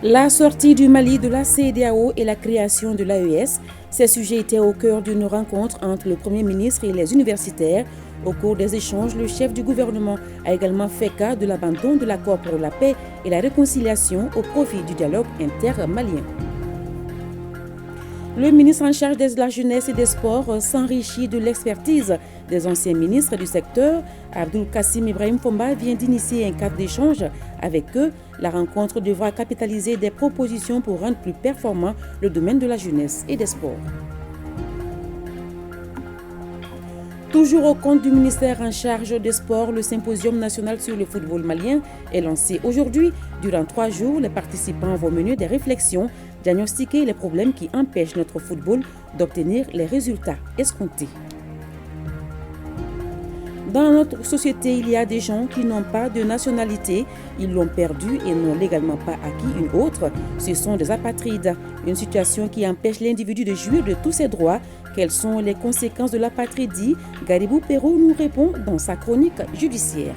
La sortie du Mali de la CEDEAO et la création de l'AES, ces sujets étaient au cœur d'une rencontre entre le Premier ministre et les universitaires. Au cours des échanges, le chef du gouvernement a également fait cas de l'abandon de l'accord pour la paix et la réconciliation au profit du dialogue intermalien. Le ministre en charge de la jeunesse et des sports s'enrichit de l'expertise des anciens ministres du secteur. Abdul Kassim Ibrahim Fomba vient d'initier un cadre d'échange avec eux. La rencontre devra capitaliser des propositions pour rendre plus performant le domaine de la jeunesse et des sports. Toujours au compte du ministère en charge des sports, le symposium national sur le football malien est lancé aujourd'hui. Durant 3 jours, les participants vont mener des réflexions, diagnostiquer les problèmes qui empêchent notre football d'obtenir les résultats escomptés. Dans notre société, il y a des gens qui n'ont pas de nationalité, ils l'ont perdue et n'ont légalement pas acquis une autre. Ce sont des apatrides, une situation qui empêche l'individu de jouir de tous ses droits. Quelles sont les conséquences de l'apatridie? Garibou Perrault nous répond dans sa chronique judiciaire.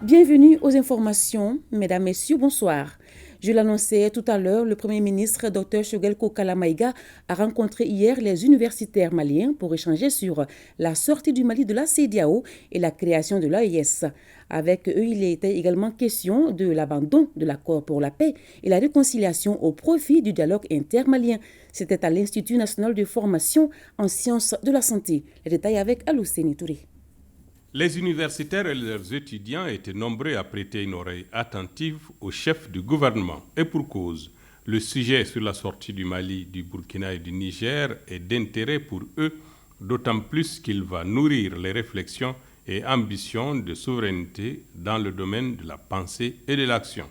Bienvenue aux informations, mesdames, messieurs, bonsoir. Je l'annonçais tout à l'heure, le Premier ministre Dr Choguel Kokala Maïga a rencontré hier les universitaires maliens pour échanger sur la sortie du Mali de la CEDEAO et la création de l'AES. Avec eux, il était également question de l'abandon de l'accord pour la paix et la réconciliation au profit du dialogue intermalien. C'était à l'Institut national de formation en sciences de la santé. Les détails avec Alousseni Touré. Les universitaires et leurs étudiants étaient nombreux à prêter une oreille attentive au chef du gouvernement. Et pour cause, le sujet sur la sortie du Mali, du Burkina et du Niger est d'intérêt pour eux, d'autant plus qu'il va nourrir les réflexions et ambitions de souveraineté dans le domaine de la pensée et de l'action.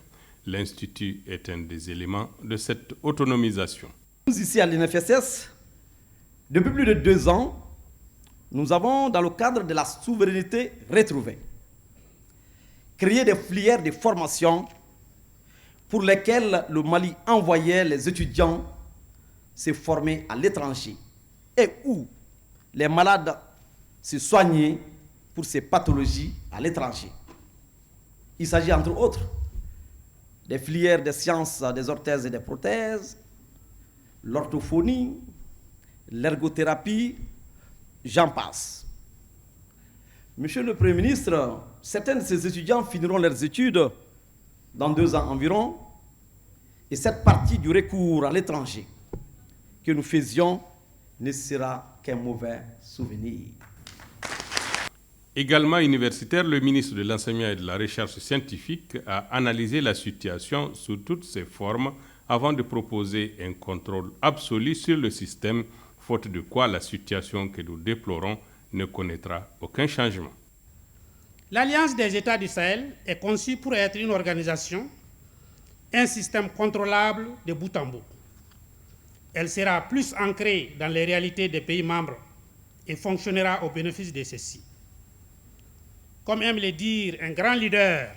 L'Institut est un des éléments de cette autonomisation. Nous, ici à l'INFSS, depuis plus de 2 ans, nous avons, dans le cadre de la souveraineté retrouvée, créé des filières de formation pour lesquelles le Mali envoyait les étudiants se former à l'étranger et où les malades se soignaient pour ces pathologies à l'étranger. Il s'agit entre autres des filières des sciences des orthèses et des prothèses, l'orthophonie, l'ergothérapie, j'en passe. Monsieur le Premier ministre, certains de ces étudiants finiront leurs études dans 2 ans environ, et cette partie du recours à l'étranger que nous faisions ne sera qu'un mauvais souvenir. Également universitaire, le ministre de l'Enseignement et de la Recherche scientifique a analysé la situation sous toutes ses formes avant de proposer un contrôle absolu sur le système, faute de quoi la situation que nous déplorons ne connaîtra aucun changement. L'Alliance des États du Sahel est conçue pour être une organisation, un système contrôlable de bout en bout. Elle sera plus ancrée dans les réalités des pays membres et fonctionnera au bénéfice de ceux-ci. Comme aime le dire un grand leader,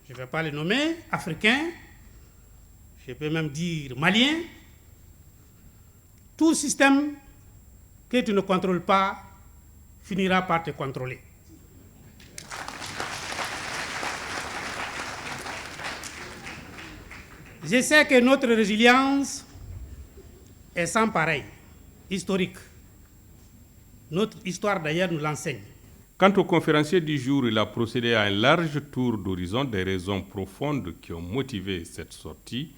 je ne vais pas le nommer, africain, je peux même dire malien, tout système que tu ne contrôles pas finira par te contrôler. Je sais que notre résilience est sans pareil, historique. Notre histoire d'ailleurs nous l'enseigne. Quant au conférencier du jour, il a procédé à un large tour d'horizon des raisons profondes qui ont motivé cette sortie.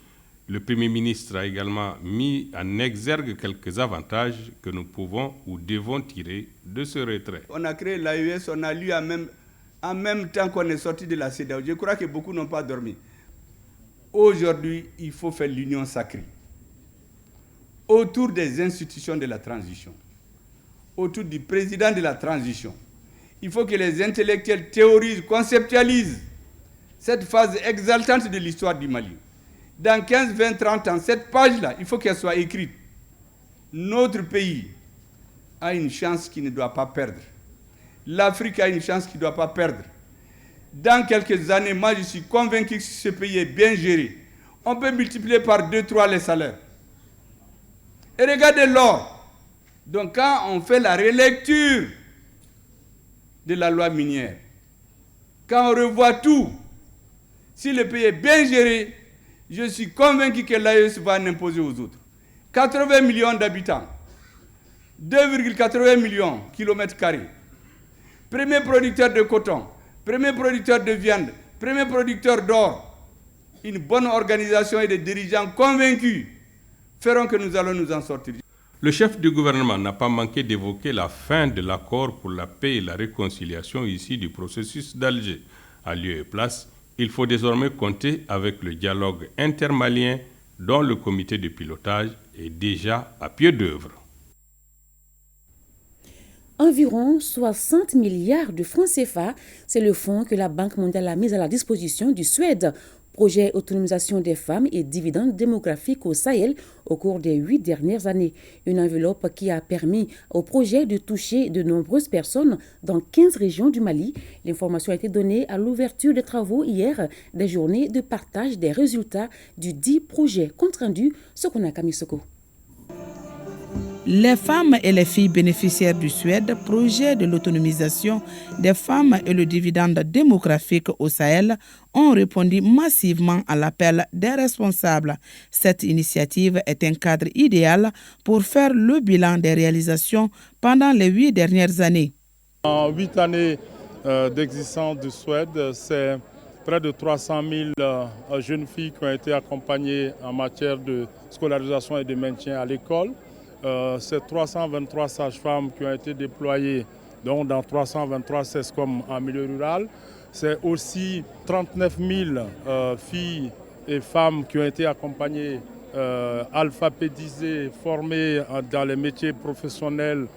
Le Premier ministre a également mis en exergue quelques avantages que nous pouvons ou devons tirer de ce retrait. On a créé l'AES, on a lu en même temps qu'on est sorti de la CEDEAO. Je crois que beaucoup n'ont pas dormi. Aujourd'hui, il faut faire l'union sacrée autour des institutions de la transition, autour du président de la transition. Il faut que les intellectuels théorisent, conceptualisent cette phase exaltante de l'histoire du Mali. Dans 15, 20, 30 ans, cette page-là, il faut qu'elle soit écrite. Notre pays a une chance qu'il ne doit pas perdre. L'Afrique a une chance qu'il ne doit pas perdre. Dans quelques années, moi je suis convaincu que si ce pays est bien géré, on peut multiplier par 2, 3 les salaires. Et regardez l'or. Donc quand on fait la relecture de la loi minière, quand on revoit tout, si le pays est bien géré, je suis convaincu que l'AES va en imposer aux autres. 80 millions d'habitants, 2,80 millions de kilomètres carrés. Premier producteur de coton, premier producteur de viande, premier producteur d'or. Une bonne organisation et des dirigeants convaincus feront que nous allons nous en sortir. Le chef du gouvernement n'a pas manqué d'évoquer la fin de l'accord pour la paix et la réconciliation issu du processus d'Alger. À lieu et place, il faut désormais compter avec le dialogue intermalien dont le comité de pilotage est déjà à pied d'œuvre. Environ 60 milliards de francs CFA, c'est le fonds que la Banque mondiale a mis à la disposition du Suède. Projet autonomisation des femmes et dividendes démographiques au Sahel au cours des 8 dernières années. Une enveloppe qui a permis au projet de toucher de nombreuses personnes dans 15 régions du Mali. L'information a été donnée à l'ouverture des travaux hier des journées de partage des résultats du dit projet. Compte rendu, Sokonaka Misoko. Les femmes et les filles bénéficiaires du Suède, projet de l'autonomisation des femmes et le dividende démographique au Sahel, ont répondu massivement à l'appel des responsables. Cette initiative est un cadre idéal pour faire le bilan des réalisations pendant les 8 dernières années. En 8 années d'existence du Suède, c'est près de 300 000 jeunes filles qui ont été accompagnées en matière de scolarisation et de maintien à l'école. C'est 323 sages-femmes qui ont été déployées donc dans 323 CESCOM en milieu rural. C'est aussi 39 000 filles et femmes qui ont été accompagnées, alphabétisées, formées dans les métiers professionnels,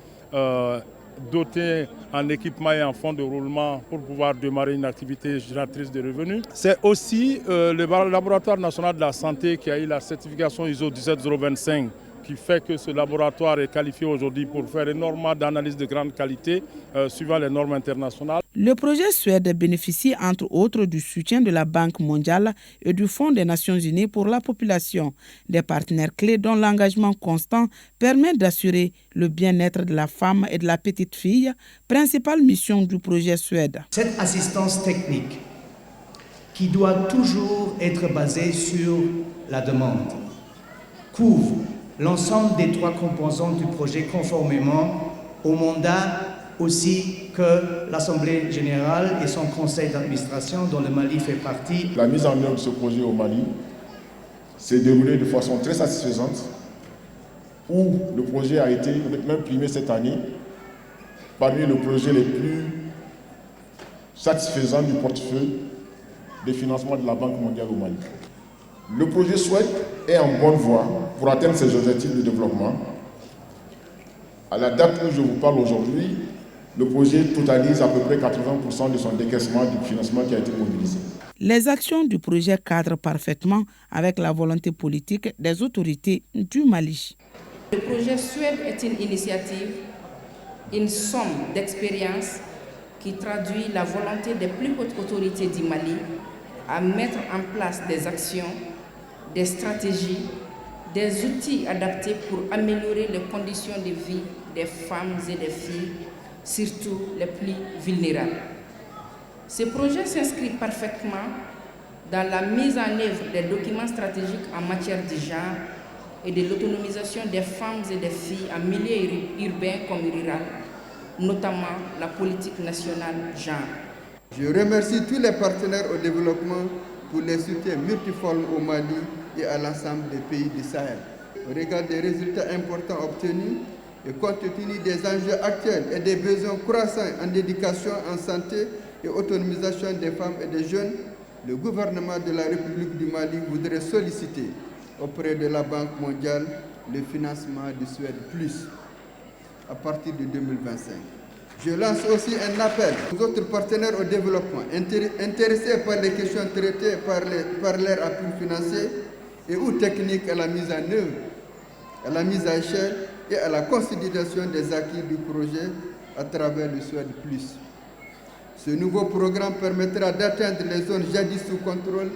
dotées en équipement et en fonds de roulement pour pouvoir démarrer une activité génératrice de revenus. C'est aussi le laboratoire national de la santé qui a eu la certification ISO 17025 qui fait que ce laboratoire est qualifié aujourd'hui pour faire énormément d'analyses de grande qualité suivant les normes internationales. Le projet Suède bénéficie entre autres du soutien de la Banque mondiale et du Fonds des Nations unies pour la population, des partenaires clés dont l'engagement constant permet d'assurer le bien-être de la femme et de la petite fille, principale mission du projet Suède. Cette assistance technique, qui doit toujours être basée sur la demande, couvre l'ensemble des 3 composantes du projet conformément au mandat aussi que l'Assemblée générale et son conseil d'administration dont le Mali fait partie. La mise en œuvre de ce projet au Mali s'est déroulée de façon très satisfaisante, où le projet a été même primé cette année parmi les projets les plus satisfaisants du portefeuille des financements de la Banque mondiale au Mali. Le projet Suède est en bonne voie pour atteindre ses objectifs de développement. À la date où je vous parle aujourd'hui, le projet totalise à peu près 80% de son décaissement du financement qui a été mobilisé. Les actions du projet cadrent parfaitement avec la volonté politique des autorités du Mali. Le projet Suède est une initiative, une somme d'expériences qui traduit la volonté des plus hautes autorités du Mali à mettre en place des actions, des stratégies, des outils adaptés pour améliorer les conditions de vie des femmes et des filles, surtout les plus vulnérables. Ce projet s'inscrit parfaitement dans la mise en œuvre des documents stratégiques en matière de genre et de l'autonomisation des femmes et des filles en milieu urbain comme rural, notamment la politique nationale genre. Je remercie tous les partenaires au développement pour les soutiens multiformes au Mali et à l'ensemble des pays du Sahel. Au regard des résultats importants obtenus et compte tenu des enjeux actuels et des besoins croissants en éducation, en santé et autonomisation des femmes et des jeunes, le gouvernement de la République du Mali voudrait solliciter auprès de la Banque mondiale le financement du Suède Plus à partir de 2025. Je lance aussi un appel aux autres partenaires au développement intéressés par les questions traitées par leur appui financier et ou technique à la mise en œuvre, à la mise à échelle et à la consolidation des acquis du projet à travers le Suède Plus. Ce nouveau programme permettra d'atteindre les zones jadis sous contrôle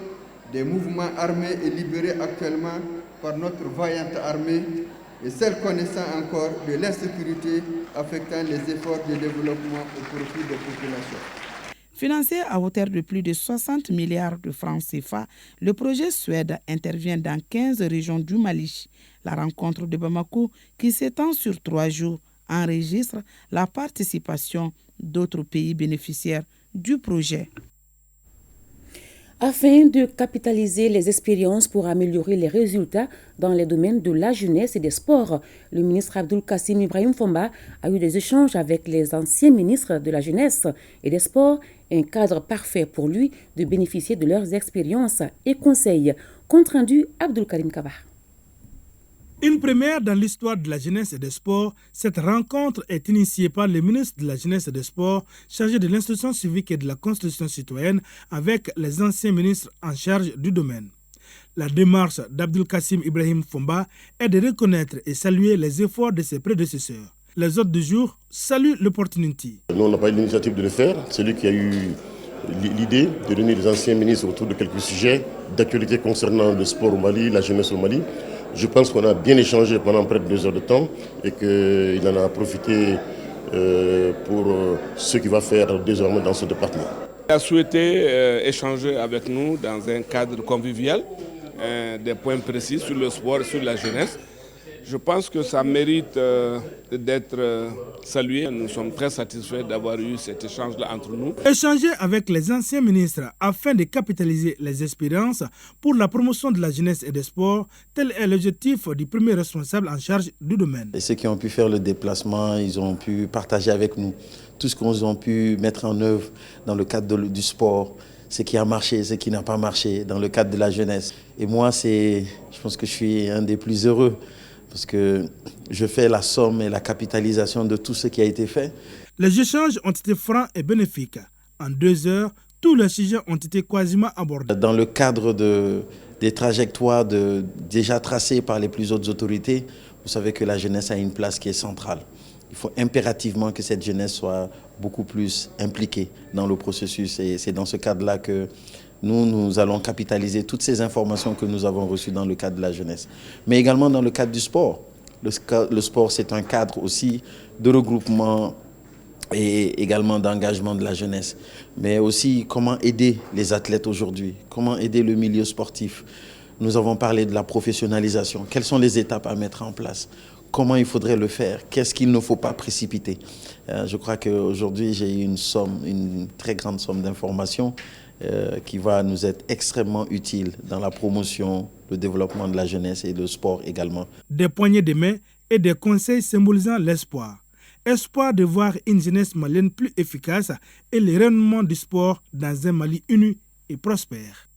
des mouvements armés et libérés actuellement par notre vaillante armée et celles connaissant encore de l'insécurité affectant les efforts de développement au profit des populations. Financé à hauteur de plus de 60 milliards de francs CFA, le projet Suède intervient dans 15 régions du Mali. La rencontre de Bamako, qui s'étend sur 3 jours, enregistre la participation d'autres pays bénéficiaires du projet. Afin de capitaliser les expériences pour améliorer les résultats dans les domaines de la jeunesse et des sports, le ministre Abdoul Kassim Ibrahim Fomba a eu des échanges avec les anciens ministres de la jeunesse et des sports, un cadre parfait pour lui de bénéficier de leurs expériences et conseils. Compte rendu Abdoul Karim Kaba. Une première dans l'histoire de la jeunesse et des sports, cette rencontre est initiée par le ministre de la jeunesse et des sports, chargé de l'instruction civique et de la constitution citoyenne, avec les anciens ministres en charge du domaine. La démarche d'Abdoul Kassim Ibrahim Fomba est de reconnaître et saluer les efforts de ses prédécesseurs. Les hôtes du jour saluent l'opportunité. Nous, on n'a pas eu l'initiative de le faire. C'est lui qui a eu l'idée de réunir les anciens ministres autour de quelques sujets d'actualité concernant le sport au Mali, la jeunesse au Mali. Je pense qu'on a bien échangé pendant près de 2 heures de temps et qu'il en a profité pour ce qu'il va faire désormais dans ce département. Il a souhaité échanger avec nous dans un cadre convivial, des points précis sur le sport et sur la jeunesse. Je pense que ça mérite d'être salué. Nous sommes très satisfaits d'avoir eu cet échange-là entre nous. Échanger avec les anciens ministres afin de capitaliser les expériences pour la promotion de la jeunesse et des sports, tel est l'objectif du premier responsable en charge du domaine. Et ceux qui ont pu faire le déplacement, ils ont pu partager avec nous tout ce qu'ils ont pu mettre en œuvre dans le cadre du sport, ce qui a marché, ce qui n'a pas marché dans le cadre de la jeunesse. Et moi, je pense que je suis un des plus heureux, parce que je fais la somme et la capitalisation de tout ce qui a été fait. Les échanges ont été francs et bénéfiques. En 2 heures, tous les sujets ont été quasiment abordés. Dans le cadre des trajectoires déjà tracées par les plus hautes autorités, vous savez que la jeunesse a une place qui est centrale. Il faut impérativement que cette jeunesse soit beaucoup plus impliquée dans le processus. Et c'est dans ce cadre-là que nous allons capitaliser toutes ces informations que nous avons reçues dans le cadre de la jeunesse. Mais également dans le cadre du sport. Le sport, c'est un cadre aussi de regroupement et également d'engagement de la jeunesse. Mais aussi comment aider les athlètes aujourd'hui, comment aider le milieu sportif. Nous avons parlé de la professionnalisation. Quelles sont les étapes à mettre en place? Comment il faudrait le faire? Qu'est-ce qu'il ne faut pas précipiter? Je crois qu'aujourd'hui, j'ai eu une très grande somme d'informations qui va nous être extrêmement utile dans la promotion, le développement de la jeunesse et le sport également. Des poignées de main et des conseils symbolisant l'espoir. Espoir de voir une jeunesse malienne plus efficace et le rayonnement du sport dans un Mali uni et prospère.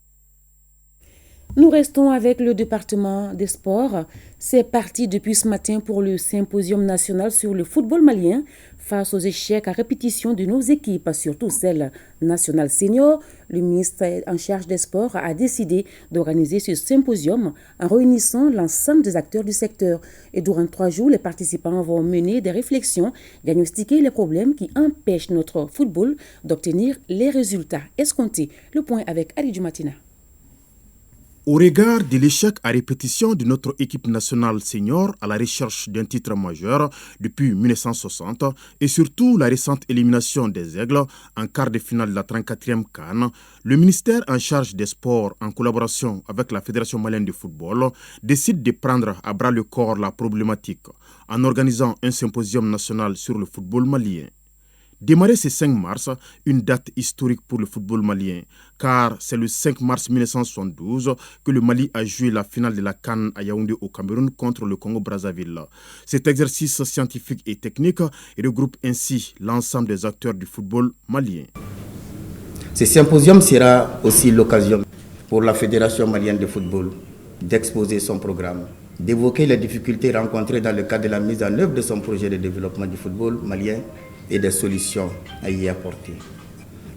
Nous restons avec le département des sports. C'est parti depuis ce matin pour le symposium national sur le football malien. Face aux échecs à répétition de nos équipes, surtout celles nationales seniors, le ministre en charge des sports a décidé d'organiser ce symposium en réunissant l'ensemble des acteurs du secteur. Et durant 3 jours, les participants vont mener des réflexions, diagnostiquer les problèmes qui empêchent notre football d'obtenir les résultats escomptés. Le point avec Ali Dumatina. Au regard de l'échec à répétition de notre équipe nationale senior à la recherche d'un titre majeur depuis 1960 et surtout la récente élimination des Aigles en quart de finale de la 34e CAN, le ministère en charge des sports en collaboration avec la Fédération malienne de football décide de prendre à bras le corps la problématique en organisant un symposium national sur le football malien. Démarrer ce 5 mars, une date historique pour le football malien, car c'est le 5 mars 1972 que le Mali a joué la finale de la CAN à Yaoundé au Cameroun contre le Congo-Brazzaville. Cet exercice scientifique et technique regroupe ainsi l'ensemble des acteurs du football malien. Ce symposium sera aussi l'occasion pour la Fédération malienne de football d'exposer son programme, d'évoquer les difficultés rencontrées dans le cadre de la mise en œuvre de son projet de développement du football malien et des solutions à y apporter.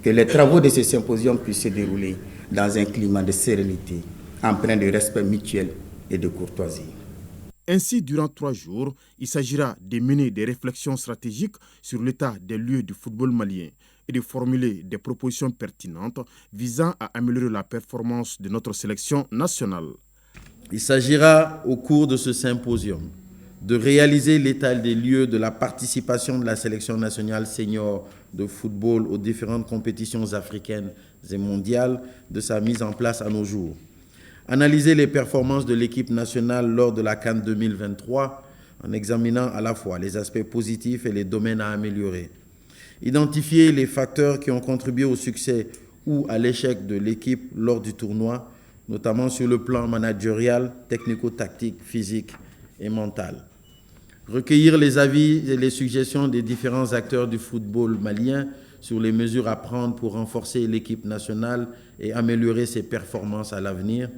Que les travaux de ce symposium puissent se dérouler dans un climat de sérénité, empreint de respect mutuel et de courtoisie. Ainsi, durant 3 jours, il s'agira de mener des réflexions stratégiques sur l'état des lieux du football malien et de formuler des propositions pertinentes visant à améliorer la performance de notre sélection nationale. Il s'agira, au cours de ce symposium, de réaliser l'état des lieux de la participation de la sélection nationale senior de football aux différentes compétitions africaines et mondiales, de sa mise en place à nos jours. Analyser les performances de l'équipe nationale lors de la CAN 2023 en examinant à la fois les aspects positifs et les domaines à améliorer. Identifier les facteurs qui ont contribué au succès ou à l'échec de l'équipe lors du tournoi, notamment sur le plan managérial, technico-tactique, physique et mental. Recueillir les avis et les suggestions des différents acteurs du football malien sur les mesures à prendre pour renforcer l'équipe nationale et améliorer ses performances à l'avenir.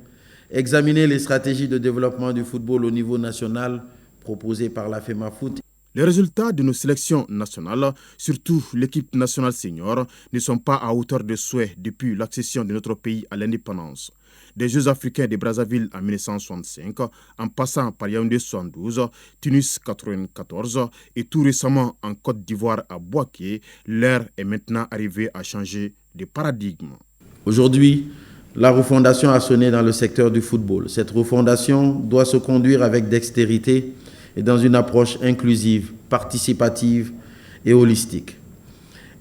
Examiner les stratégies de développement du football au niveau national proposées par la FEMAFOOT. Les résultats de nos sélections nationales, surtout l'équipe nationale senior, ne sont pas à hauteur de souhait depuis l'accession de notre pays à l'indépendance. Des Jeux africains de Brazzaville en 1965, en passant par Yaoundé 72, Tunis 94 et tout récemment en Côte d'Ivoire à Bouaké, l'ère est maintenant arrivée à changer de paradigme. Aujourd'hui, la refondation a sonné dans le secteur du football. Cette refondation doit se conduire avec dextérité et dans une approche inclusive, participative et holistique.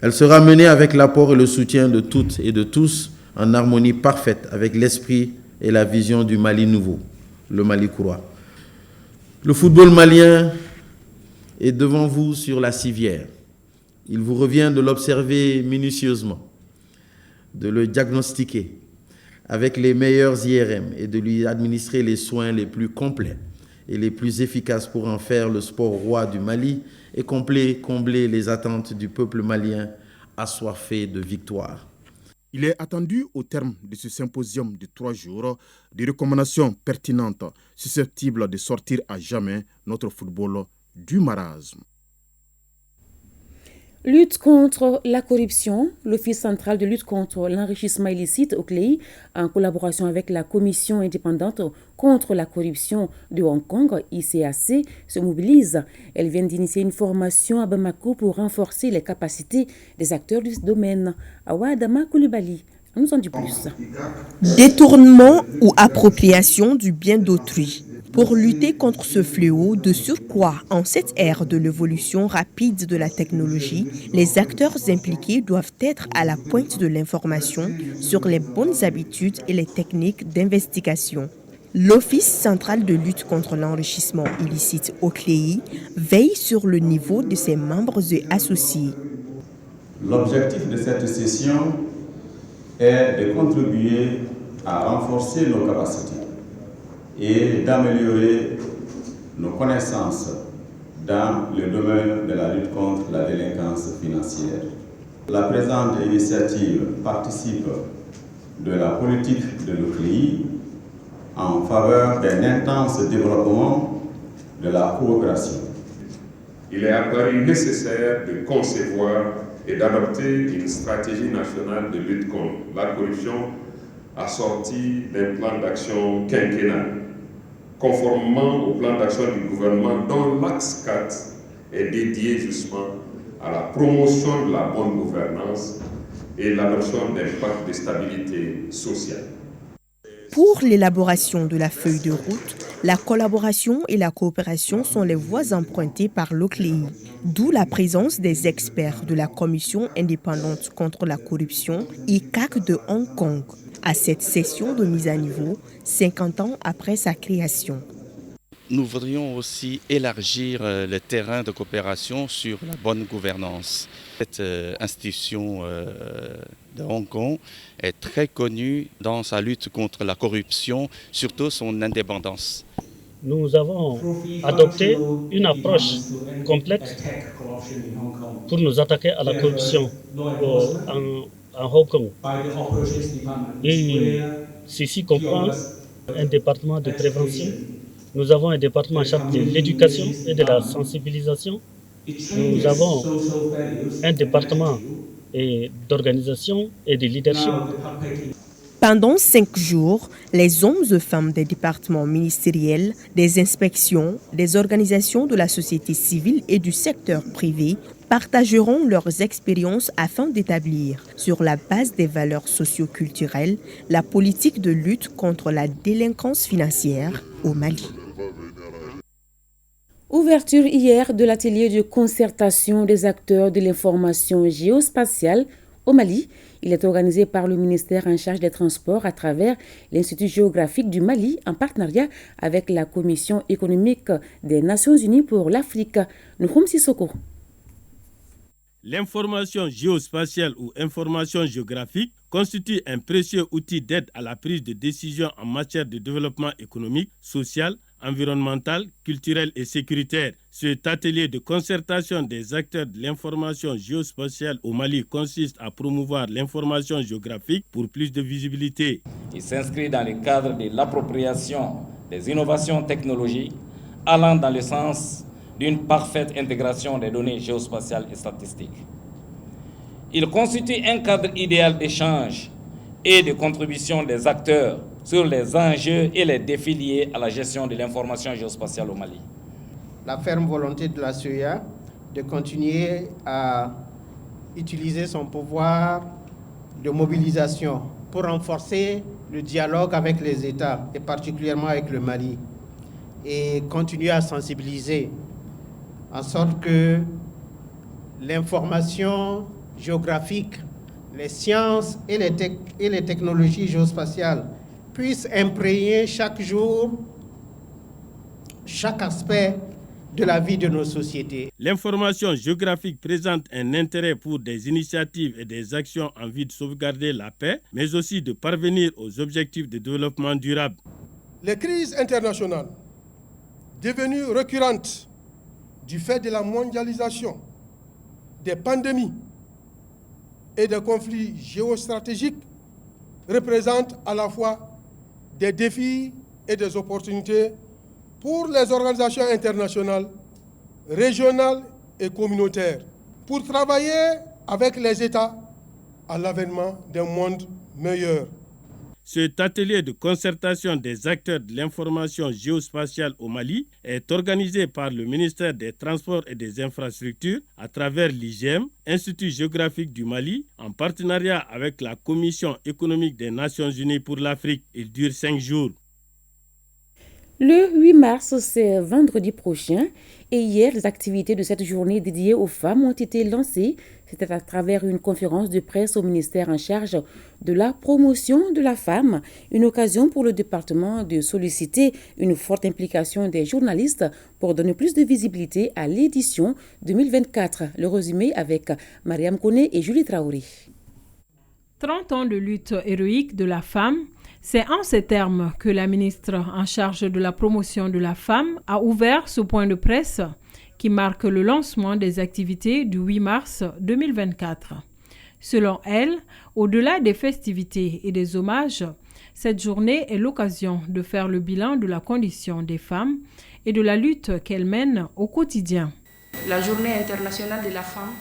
Elle sera menée avec l'apport et le soutien de toutes et de tous, en harmonie parfaite avec l'esprit et la vision du Mali nouveau, le Mali Kouroua. Le football malien est devant vous sur la civière. Il vous revient de l'observer minutieusement, de le diagnostiquer avec les meilleurs IRM et de lui administrer les soins les plus complets et les plus efficaces pour en faire le sport roi du Mali et combler les attentes du peuple malien assoiffé de victoire. Il est attendu au terme de ce symposium de 3 jours des recommandations pertinentes susceptibles de sortir à jamais notre football du marasme. Lutte contre la corruption. L'Office central de lutte contre l'enrichissement illicite (OCLEI), en collaboration avec la Commission indépendante contre la corruption de Hong Kong, ICAC, se mobilise. Elle vient d'initier une formation à Bamako pour renforcer les capacités des acteurs du domaine. Awa Adama Koulibaly nous en dit plus. Détournement ou appropriation du bien d'autrui. Pour lutter contre ce fléau, de surcroît en cette ère de l'évolution rapide de la technologie, les acteurs impliqués doivent être à la pointe de l'information sur les bonnes habitudes et les techniques d'investigation. L'Office central de lutte contre l'enrichissement illicite (OCLEI) veille sur le niveau de ses membres et associés. L'objectif de cette session est de contribuer à renforcer nos capacités et d'améliorer nos connaissances dans le domaine de la lutte contre la délinquance financière. La présente initiative participe de la politique de l'OCLEI en faveur d'un intense développement de la coopération. Il est apparu nécessaire de concevoir et d'adopter une stratégie nationale de lutte contre la corruption assortie d'un plan d'action quinquennal, conformément au plan d'action du gouvernement dont l'axe 4 est dédié justement à la promotion de la bonne gouvernance et l'adoption d'un pacte de stabilité sociale. Pour l'élaboration de la feuille de route, la collaboration et la coopération sont les voies empruntées par l'OCLEI, d'où la présence des experts de la Commission indépendante contre la corruption ICAC de Hong Kong à cette session de mise à niveau 50 ans après sa création. Nous voudrions aussi élargir le terrain de coopération sur la bonne gouvernance. Cette institution de Hong Kong est très connue dans sa lutte contre la corruption, surtout son indépendance. Nous avons adopté une approche complète pour nous attaquer à la corruption en Hong Kong. Et ceci comprend un département de prévention. Nous avons un département en charge de l'éducation et de la sensibilisation. Nous avons un département d'organisation et de leadership. Pendant 5 jours, les hommes et femmes des départements ministériels, des inspections, des organisations de la société civile et du secteur privé partageront leurs expériences afin d'établir, sur la base des valeurs socio-culturelles, la politique de lutte contre la délinquance financière au Mali. Ouverture hier de l'atelier de concertation des acteurs de l'information géospatiale au Mali. Il est organisé par le ministère en charge des Transports à travers l'Institut géographique du Mali en partenariat avec la Commission économique des Nations Unies pour l'Afrique. Nouhoum Sissoko. L'information géospatiale ou information géographique constitue un précieux outil d'aide à la prise de décision en matière de développement économique, social, environnemental, culturel et sécuritaire. Cet atelier de concertation des acteurs de l'information géospatiale au Mali consiste à promouvoir l'information géographique pour plus de visibilité. Il s'inscrit dans le cadre de l'appropriation des innovations technologiques allant dans le sens d'une parfaite intégration des données géospatiales et statistiques. Il constitue un cadre idéal d'échange et de contribution des acteurs sur les enjeux et les défis liés à la gestion de l'information géospatiale au Mali. La ferme volonté de la CEA de continuer à utiliser son pouvoir de mobilisation pour renforcer le dialogue avec les États et particulièrement avec le Mali et continuer à sensibiliser en sorte que l'information géographique, les sciences et les technologies géospatiales puissent imprégner chaque jour, chaque aspect de la vie de nos sociétés. L'information géographique présente un intérêt pour des initiatives et des actions en vue de sauvegarder la paix, mais aussi de parvenir aux objectifs de développement durable. Les crises internationales, devenues récurrentes du fait de la mondialisation, des pandémies et des conflits géostratégiques, représentent à la fois des défis et des opportunités pour les organisations internationales, régionales et communautaires, pour travailler avec les États à l'avènement d'un monde meilleur. Cet atelier de concertation des acteurs de l'information géospatiale au Mali est organisé par le ministère des Transports et des Infrastructures à travers l'IGM, Institut géographique du Mali, en partenariat avec la Commission économique des Nations Unies pour l'Afrique. Il dure 5 jours. Le 8 mars, c'est vendredi prochain, et hier, les activités de cette journée dédiée aux femmes ont été lancées. C'était à travers une conférence de presse au ministère en charge de la promotion de la femme, une occasion pour le département de solliciter une forte implication des journalistes pour donner plus de visibilité à l'édition 2024. Le résumé avec Mariam Kone et Julie Traoré. 30 ans de lutte héroïque de la femme. C'est en ces termes que la ministre en charge de la promotion de la femme a ouvert ce point de presse qui marque le lancement des activités du 8 mars 2024. Selon elle, au-delà des festivités et des hommages, cette journée est l'occasion de faire le bilan de la condition des femmes et de la lutte qu'elles mènent au quotidien. La journée internationale de la femme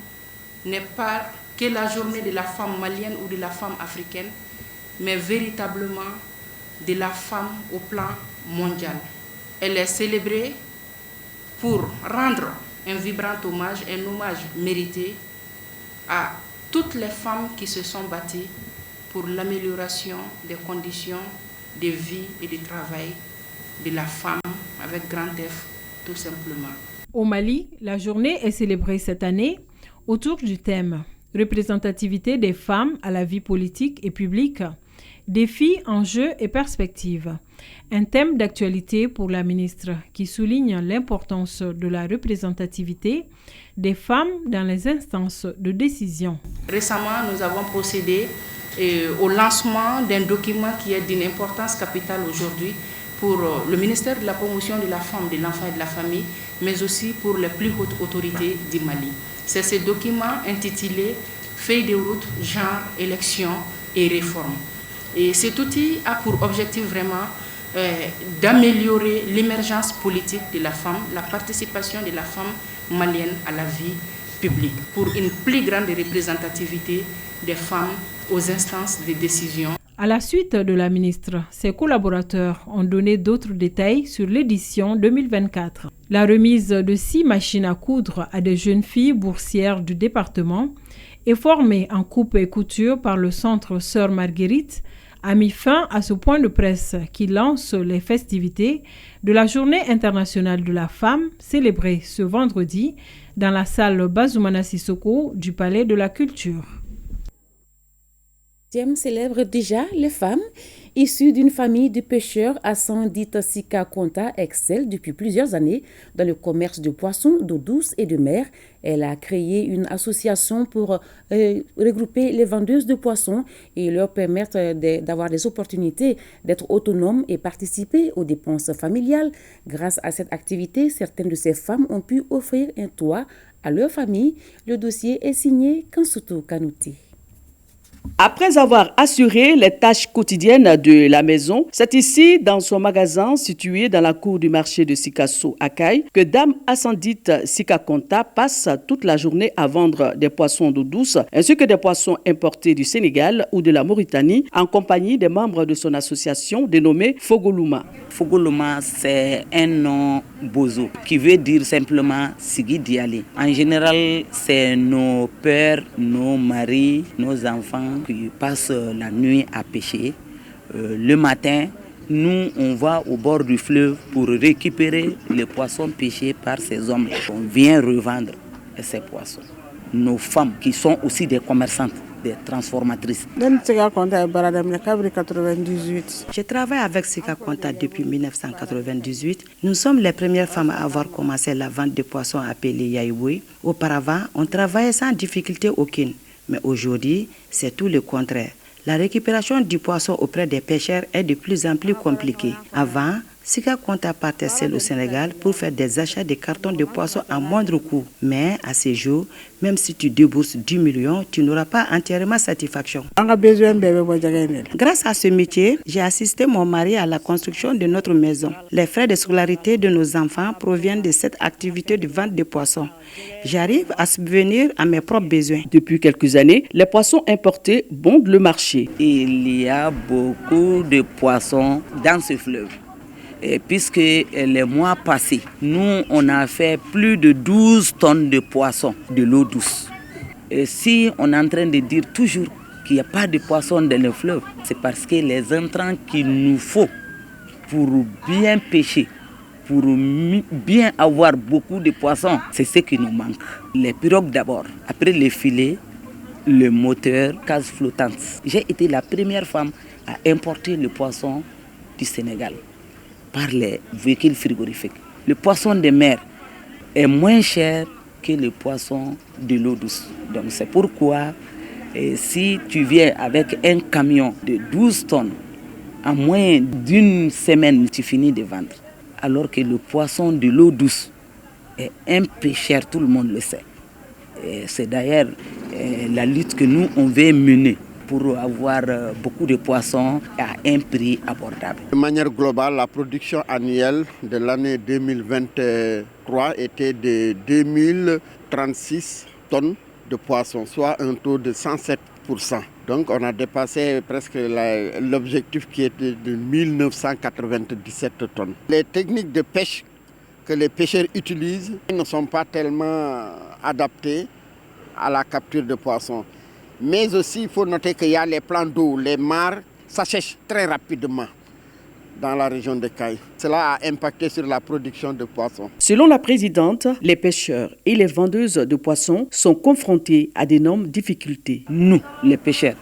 n'est pas que la journée de la femme malienne ou de la femme africaine, mais véritablement de la femme au plan mondial. Elle est célébrée pour rendre un vibrant hommage, un hommage mérité à toutes les femmes qui se sont battues pour l'amélioration des conditions de vie et de travail de la femme avec grand F, tout simplement. Au Mali, la journée est célébrée cette année autour du thème « Représentativité des femmes à la vie politique et publique ». Défis, enjeux et perspectives. Un thème d'actualité pour la ministre qui souligne l'importance de la représentativité des femmes dans les instances de décision. Récemment, nous avons procédé au lancement d'un document qui est d'une importance capitale aujourd'hui pour le ministère de la promotion de la femme, de l'enfant et de la famille, mais aussi pour les plus hautes autorités du Mali. C'est ce document intitulé « Feuille de route, genre, élection et réforme ». Et cet outil a pour objectif vraiment d'améliorer l'émergence politique de la femme, la participation de la femme malienne à la vie publique, pour une plus grande représentativité des femmes aux instances de décision. À la suite de la ministre, ses collaborateurs ont donné d'autres détails sur l'édition 2024. La remise de 6 machines à coudre à des jeunes filles boursières du département est formée en coupe et couture par le centre Sœur Marguerite a mis fin à ce point de presse qui lance les festivités de la Journée internationale de la femme célébrée ce vendredi dans la salle Bazoumana Sissoko du Palais de la Culture. Thème célèbre déjà les femmes. Issue d'une famille de pêcheurs, Assandit Sika Konta excelle depuis plusieurs années dans le commerce de poissons d'eau douce et de mer. Elle a créé une association pour regrouper les vendeuses de poissons et leur permettre d'avoir des opportunités d'être autonomes et participer aux dépenses familiales. Grâce à cette activité, certaines de ces femmes ont pu offrir un toit à leur famille. Le dossier est signé Kansuto Kanouti. Après avoir assuré les tâches quotidiennes de la maison, c'est ici, dans son magasin situé dans la cour du marché de Sikasso à Caille, que Dame Assandit Sika Konta passe toute la journée à vendre des poissons d'eau douce ainsi que des poissons importés du Sénégal ou de la Mauritanie en compagnie des membres de son association dénommée Fogoluma. Fogoluma, c'est un nom bozo qui veut dire simplement Sigi Diali. En général, c'est nos pères, nos maris, nos enfants qui passent la nuit à pêcher. Le matin, nous, on va au bord du fleuve pour récupérer les poissons pêchés par ces hommes. On vient revendre ces poissons. Nos femmes, qui sont aussi des commerçantes, des transformatrices. Je travaille avec Sika Konta depuis 1998. Nous sommes les premières femmes à avoir commencé la vente de poissons appelés Yaïboui. Auparavant, on travaillait sans difficulté aucune. Mais aujourd'hui, c'est tout le contraire. La récupération du poisson auprès des pêcheurs est de plus en plus compliquée. Avant, Sika Konta partait seul au Sénégal pour faire des achats de cartons de poissons à moindre coût. Mais à ce jour, même si tu débourses 10 millions, tu n'auras pas entièrement satisfaction. Grâce à ce métier, j'ai assisté mon mari à la construction de notre maison. Les frais de scolarité de nos enfants proviennent de cette activité de vente de poissons. J'arrive à subvenir à mes propres besoins. Depuis quelques années, les poissons importés bondent le marché. Il y a beaucoup de poissons dans ce fleuve. Et puisque les mois passés, nous, on a fait plus de 12 tonnes de poissons de l'eau douce. Et si on est en train de dire toujours qu'il n'y a pas de poissons dans le fleuve, c'est parce que les intrants qu'il nous faut pour bien pêcher, pour bien avoir beaucoup de poissons, c'est ce qui nous manque. Les pirogues d'abord, après les filets, le moteur, case flottante. J'ai été la première femme à importer le poisson du Sénégal par les véhicules frigorifiques. Le poisson de mer est moins cher que le poisson de l'eau douce. Donc c'est pourquoi si tu viens avec un camion de 12 tonnes, en moins d'une semaine, tu finis de vendre. Alors que le poisson de l'eau douce est un peu cher, tout le monde le sait. C'est d'ailleurs la lutte que nous, on veut mener pour avoir beaucoup de poissons à un prix abordable. De manière globale, la production annuelle de l'année 2023 était de 2036 tonnes de poissons, soit un taux de 107%. Donc on a dépassé presque l'objectif qui était de 1997 tonnes. Les techniques de pêche que les pêcheurs utilisent ne sont pas tellement adaptées à la capture de poissons. Mais aussi, il faut noter qu'il y a les plans d'eau, les mares, ça sèche très rapidement dans la région de Caille. Cela a impacté sur la production de poissons. Selon la présidente, les pêcheurs et les vendeuses de poissons sont confrontés à d'énormes difficultés. Nous, les pêcheurs,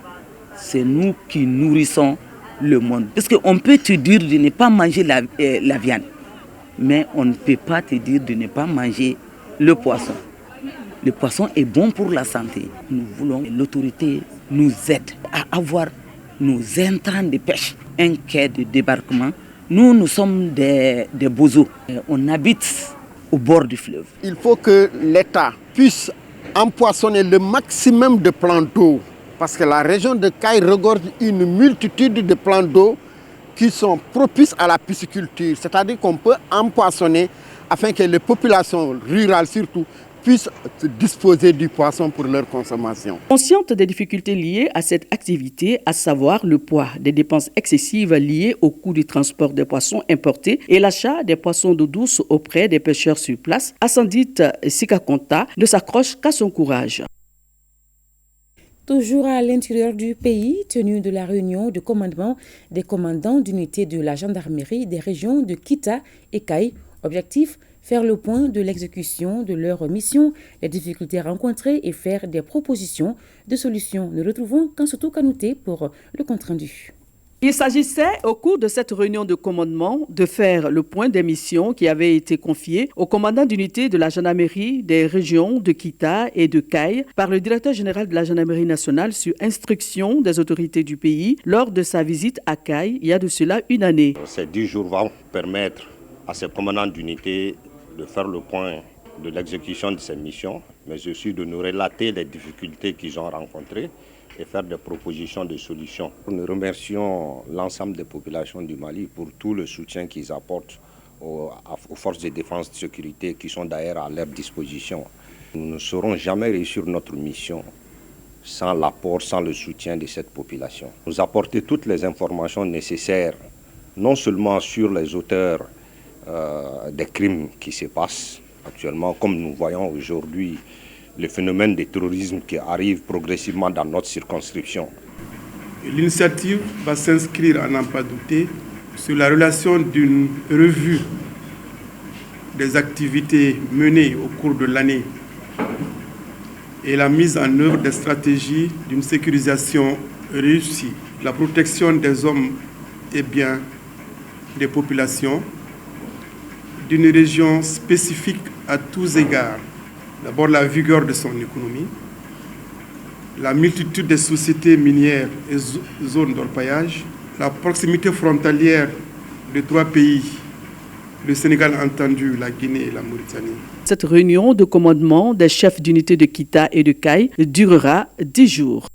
c'est nous qui nourrissons le monde. Parce qu'on peut te dire de ne pas manger la viande, mais on ne peut pas te dire de ne pas manger le poisson. Le poisson est bon pour la santé. Nous voulons que l'autorité nous aide à avoir nos intrants de pêche, un quai de débarquement. Nous sommes des bozos. On habite au bord du fleuve. Il faut que l'État puisse empoissonner le maximum de plans d'eau. Parce que la région de Caille regorge une multitude de plans d'eau qui sont propices à la pisciculture. C'est-à-dire qu'on peut empoissonner afin que les populations rurales surtout puissent disposer du poisson pour leur consommation. Consciente des difficultés liées à cette activité, à savoir le poids des dépenses excessives liées au coût du transport des poissons importés et l'achat des poissons d'eau douce auprès des pêcheurs sur place, Assandit Sika Konta ne s'accroche qu'à son courage. Toujours à l'intérieur du pays, tenue de la réunion de commandement des commandants d'unités de la gendarmerie des régions de Kita et Caille. Objectif, faire le point de l'exécution de leur mission, les difficultés rencontrées et faire des propositions de solutions. Nous retrouvons Kansutu Kanouté pour le compte-rendu. Il s'agissait, au cours de cette réunion de commandement, de faire le point des missions qui avaient été confiées au commandant d'unité de la gendarmerie des régions de Kita et de Caille par le directeur général de la gendarmerie nationale sur instruction des autorités du pays lors de sa visite à Caille il y a de cela une année. Ces 10 jours vont permettre à ces commandants d'unité de faire le point de l'exécution de ces missions, mais aussi de nous relater les difficultés qu'ils ont rencontrées et faire des propositions de solutions. Nous remercions l'ensemble des populations du Mali pour tout le soutien qu'ils apportent aux forces de défense et de sécurité qui sont d'ailleurs à leur disposition. Nous ne saurons jamais réussir notre mission sans l'apport, sans le soutien de cette population. Nous apporter toutes les informations nécessaires, non seulement sur les auteurs des crimes qui se passent actuellement, comme nous voyons aujourd'hui le phénomène de terrorisme qui arrive progressivement dans notre circonscription. L'initiative va s'inscrire, à n'en pas douter, sur la relation d'une revue des activités menées au cours de l'année et la mise en œuvre des stratégies d'une sécurisation réussie, la protection des hommes et biens des populations, d'une région spécifique à tous égards. D'abord, la vigueur de son économie, la multitude des sociétés minières et zones d'orpaillage, la proximité frontalière de 3 pays, le Sénégal entendu, la Guinée et la Mauritanie. Cette réunion de commandement des chefs d'unité de Kita et de Caille durera 10 jours.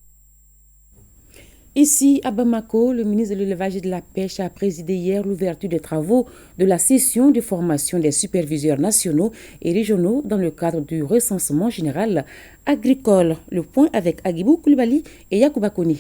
Ici, à Bamako, le ministre de l'Élevage et de la Pêche a présidé hier l'ouverture des travaux de la session de formation des superviseurs nationaux et régionaux dans le cadre du recensement général agricole. Le point avec Agibou Koulibaly et Yacouba Koni.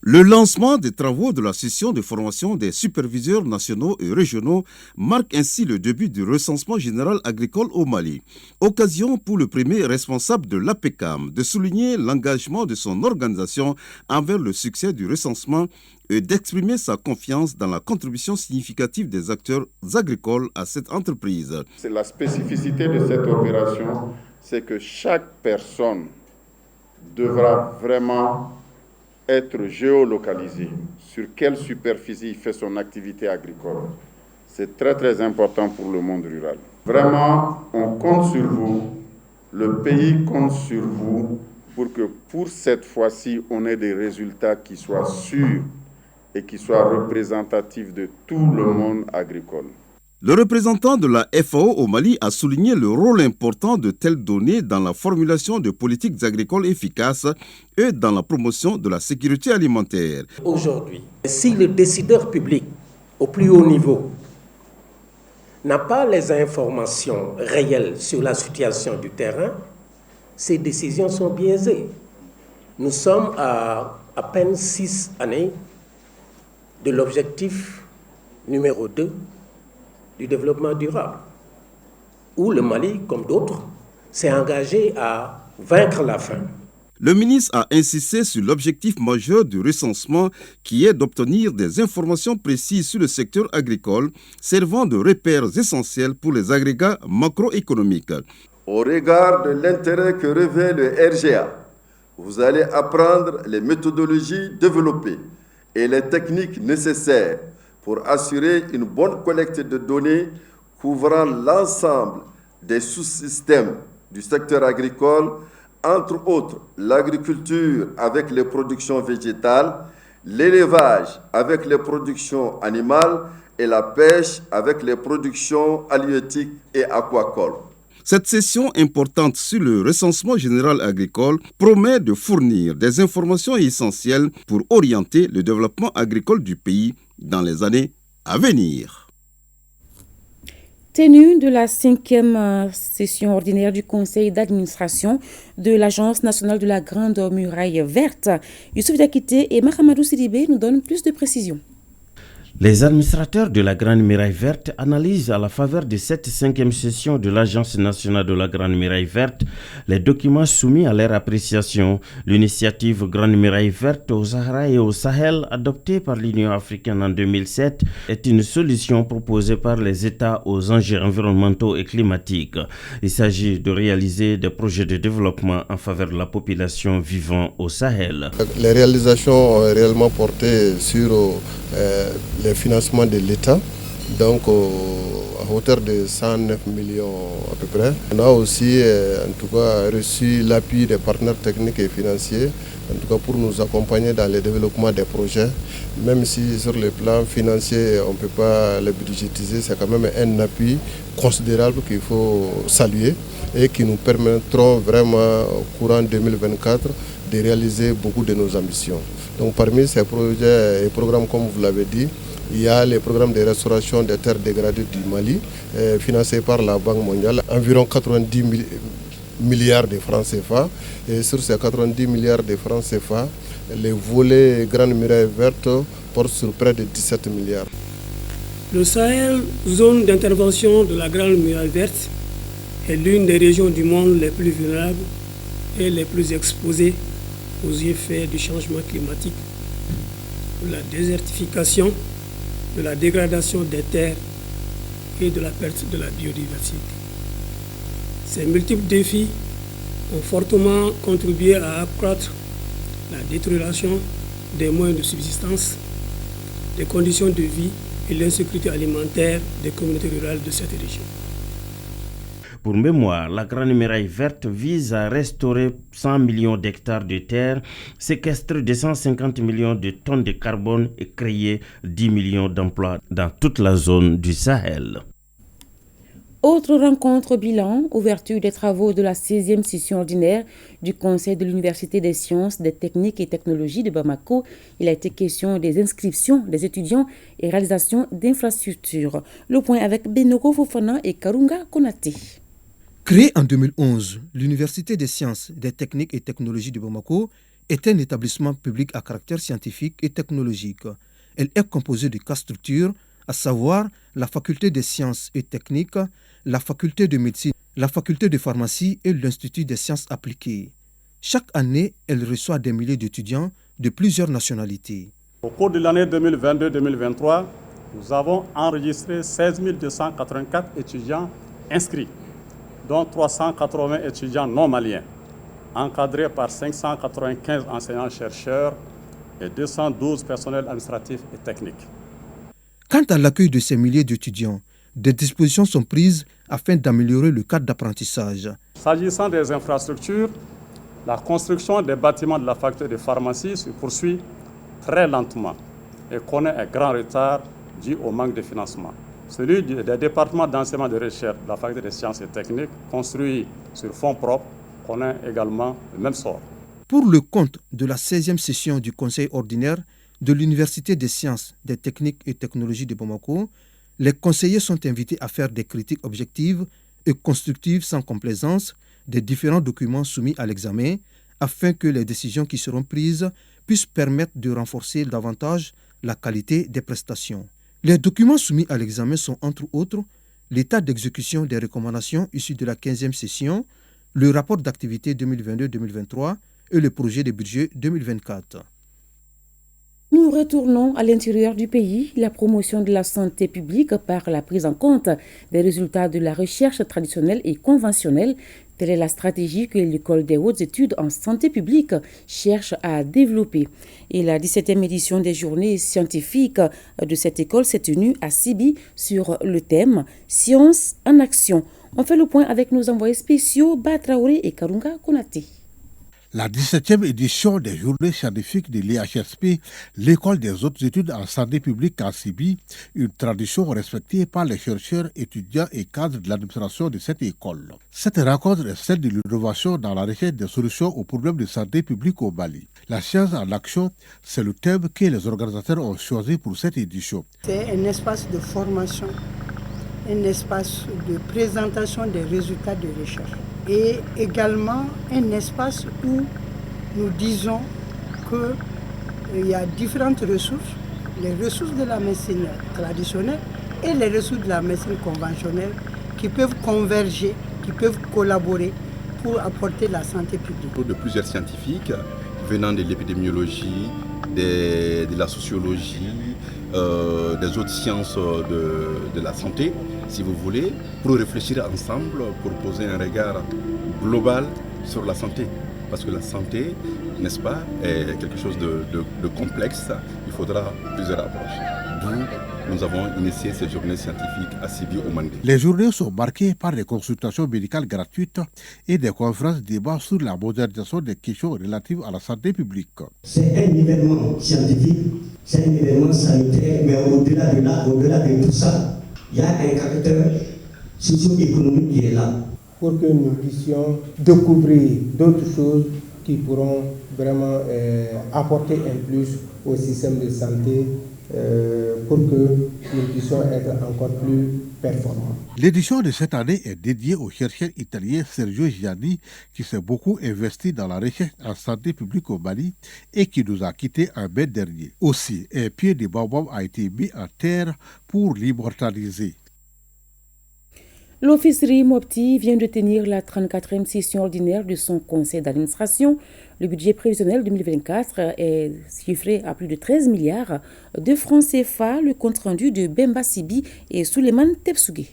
Le lancement des travaux de la session de formation des superviseurs nationaux et régionaux marque ainsi le début du recensement général agricole au Mali. Occasion pour le premier responsable de l'APECAM de souligner l'engagement de son organisation envers le succès du recensement et d'exprimer sa confiance dans la contribution significative des acteurs agricoles à cette entreprise. C'est la spécificité de cette opération, c'est que chaque personne devra vraiment être géolocalisé, sur quelle superficie il fait son activité agricole. C'est très très important pour le monde rural. Vraiment, on compte sur vous, le pays compte sur vous pour que pour cette fois-ci, on ait des résultats qui soient sûrs et qui soient représentatifs de tout le monde agricole. Le représentant de la FAO au Mali a souligné le rôle important de telles données dans la formulation de politiques agricoles efficaces et dans la promotion de la sécurité alimentaire. Aujourd'hui, si le décideur public au plus haut niveau n'a pas les informations réelles sur la situation du terrain, ses décisions sont biaisées. Nous sommes à peine 6 années de l'objectif numéro 2 du développement durable, où le Mali, comme d'autres, s'est engagé à vaincre la faim. Le ministre a insisté sur l'objectif majeur du recensement qui est d'obtenir des informations précises sur le secteur agricole, servant de repères essentiels pour les agrégats macroéconomiques. Au regard de l'intérêt que revêt le RGA, vous allez apprendre les méthodologies développées et les techniques nécessaires pour assurer une bonne collecte de données couvrant l'ensemble des sous-systèmes du secteur agricole, entre autres l'agriculture avec les productions végétales, l'élevage avec les productions animales et la pêche avec les productions halieutiques et aquacoles. Cette session importante sur le recensement général agricole promet de fournir des informations essentielles pour orienter le développement agricole du pays dans les années à venir. Tenue de la 5e session ordinaire du conseil d'administration de l'Agence nationale de la Grande Muraille Verte, Youssouf Diakité et Mahamadou Sidibé nous donnent plus de précisions. Les administrateurs de la Grande Muraille Verte analysent à la faveur de cette 5e session de l'Agence nationale de la Grande Muraille Verte les documents soumis à leur appréciation. L'initiative Grande Muraille Verte au Sahara et au Sahel, adoptée par l'Union africaine en 2007, est une solution proposée par les États aux enjeux environnementaux et climatiques. Il s'agit de réaliser des projets de développement en faveur de la population vivant au Sahel. Les réalisations ont réellement porté sur les financements de l'État, donc à hauteur de 109 millions à peu près. On a aussi en tout cas reçu l'appui des partenaires techniques et financiers, en tout cas pour nous accompagner dans le développement des projets. Même si sur le plan financier on ne peut pas les budgétiser, c'est quand même un appui considérable qu'il faut saluer et qui nous permettront vraiment au courant 2024 de réaliser beaucoup de nos ambitions. Donc parmi ces projets et programmes, comme vous l'avez dit, il y a les programmes de restauration des terres dégradées du Mali, financés par la Banque mondiale, environ 90 milliards de francs CFA. Et sur ces 90 milliards de francs CFA, les volets Grande Muraille Verte portent sur près de 17 milliards. Le Sahel, zone d'intervention de la Grande Muraille Verte, est l'une des régions du monde les plus vulnérables et les plus exposées aux effets du changement climatique, de la désertification, de la dégradation des terres et de la perte de la biodiversité. Ces multiples défis ont fortement contribué à accroître la détérioration des moyens de subsistance, des conditions de vie et l'insécurité alimentaire des communautés rurales de cette région. Pour mémoire, la Grande Muraille Verte vise à restaurer 100 millions d'hectares de terre, séquestrer 250 millions de tonnes de carbone et créer 10 millions d'emplois dans toute la zone du Sahel. Autre rencontre bilan, ouverture des travaux de la 16e session ordinaire du Conseil de l'Université des sciences, des techniques et technologies de Bamako. Il a été question des inscriptions des étudiants et réalisation d'infrastructures. Le point avec Benoko Fofana et Karunga Konate. Créée en 2011, l'Université des sciences, des techniques et technologies de Bamako est un établissement public à caractère scientifique et technologique. Elle est composée de 4 structures, à savoir la faculté des sciences et techniques, la faculté de médecine, la faculté de pharmacie et l'Institut des sciences appliquées. Chaque année, elle reçoit des milliers d'étudiants de plusieurs nationalités. Au cours de l'année 2022-2023, nous avons enregistré 16 284 étudiants inscrits, dont 380 étudiants non maliens, encadrés par 595 enseignants-chercheurs et 212 personnels administratifs et techniques. Quant à l'accueil de ces milliers d'étudiants, des dispositions sont prises afin d'améliorer le cadre d'apprentissage. S'agissant des infrastructures, la construction des bâtiments de la faculté de pharmacie se poursuit très lentement et connaît un grand retard dû au manque de financement. Celui des départements d'enseignement de recherche de la faculté des sciences et techniques, construit sur fonds propres, connaît également le même sort. Pour le compte de la 16e session du Conseil ordinaire de l'Université des sciences, des techniques et technologies de Bamako, les conseillers sont invités à faire des critiques objectives et constructives sans complaisance des différents documents soumis à l'examen afin que les décisions qui seront prises puissent permettre de renforcer davantage la qualité des prestations. Les documents soumis à l'examen sont entre autres l'état d'exécution des recommandations issues de la 15e session, le rapport d'activité 2022-2023 et le projet de budget 2024. Nous retournons à l'intérieur du pays. La promotion de la santé publique par la prise en compte des résultats de la recherche traditionnelle et conventionnelle. Telle est la stratégie que l'École des hautes études en santé publique cherche à développer. Et la 17e édition des journées scientifiques de cette école s'est tenue à Sibi sur le thème « Science en action ». On fait le point avec nos envoyés spéciaux Batraoré et Karunga Konate. La 17e édition des journées scientifiques de l'IHSP, l'École des hautes études en santé publique à Sibi, une tradition respectée par les chercheurs, étudiants et cadres de l'administration de cette école. Cette rencontre est celle de l'innovation dans la recherche des solutions aux problèmes de santé publique au Mali. La science en action, c'est le thème que les organisateurs ont choisi pour cette édition. C'est un espace de formation, un espace de présentation des résultats de recherche. Et également un espace où nous disons qu'il y a différentes ressources les ressources de la médecine traditionnelle et les ressources de la médecine conventionnelle qui peuvent converger, qui peuvent collaborer pour apporter la santé publique. De plusieurs scientifiques venant de l'épidémiologie, de la sociologie, des autres sciences de la santé, si vous voulez, pour réfléchir ensemble, pour poser un regard global sur la santé. Parce que la santé, n'est-ce pas, est quelque chose de complexe. Il faudra plusieurs approches. D'où nous avons initié ces journées scientifiques à Sibi au Mandé. Les journées sont marquées par des consultations médicales gratuites et des conférences débats sur la modernisation des questions relatives à la santé publique. C'est un événement scientifique, c'est un événement sanitaire, mais au-delà de tout ça, il y a un caractère socio-économique qui est là. Pour que nous puissions découvrir d'autres choses qui pourront vraiment apporter un plus au système de santé pour que nous puissions être encore plus performants. L'édition de cette année est dédiée au chercheur italien Sergio Gianni qui s'est beaucoup investi dans la recherche en santé publique au Mali et qui nous a quittés en mai dernier. Aussi, un pied de baobab a été mis en terre pour l'immortaliser. L'Office RIMOPTI vient de tenir la 34e session ordinaire de son conseil d'administration. Le budget prévisionnel 2024 est chiffré à plus de 13 milliards de francs CFA. Le compte-rendu de Bemba Sibi et Souleymane Tebsougué.